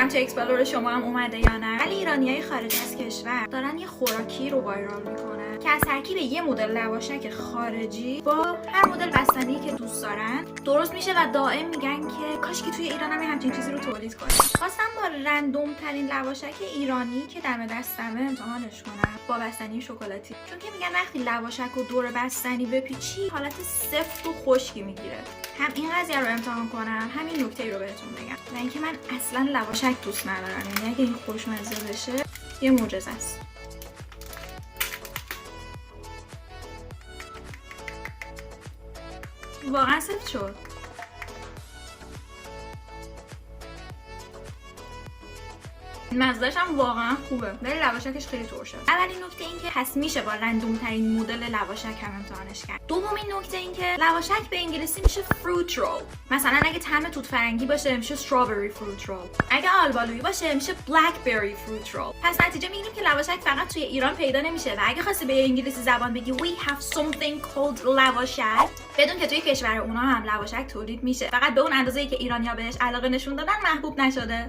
تو اکسپلور شما هم اومده یا نه، ولی ایرانیای خارج از کشور دارن یه خوراکی رو وایرال میکنن که از ترکیب یه مدل لواشک خارجی با هر مدل بستنی که دوست دارن درست میشه و دائم میگن که کاش که توی ایران هم همچین چیزی رو تولید کنن. خواستم با رندوم ترین لواشک ایرانی که دم دستمه امتحانش کنم با بستنی شکلاتی، چون که میگن وقتی لواشک رو دور بستنی بپیچی حالت سفت و خشکی میگیره. هم این قضیه رو امتحان کنم، همین نکته رو بهتون بگم و اینکه من اصلا لواشک دوست ندارم، یعنی اگه این خوشمزه بشه یه معجزه است. واقعا سفت شد. مزه‌ش هم واقعا خوبه ولی لواشکش خیلی ترشه. اولین نکته این که پس میشه با رندوم ترین مدل لواشک هم امتحانش کرد. دومین نکته این که لواشک به انگلیسی میشه فروت رول. مثلا اگه طعم توت فرنگی باشه میشه استرابری فروت رول، اگه آلبالویی باشه میشه بلک بری فروت رول. پس نتیجه میگیریم که لواشک فقط توی ایران پیدا نمیشه و اگه خواستی به انگلیسی زبان بگی we have something called لواشک، بدون که توی کشور اونا هم لواشک تولید میشه، فقط به اون اندازه‌ای که ایرانی‌ها بهش علاقه نشون دادن محبوب نشده.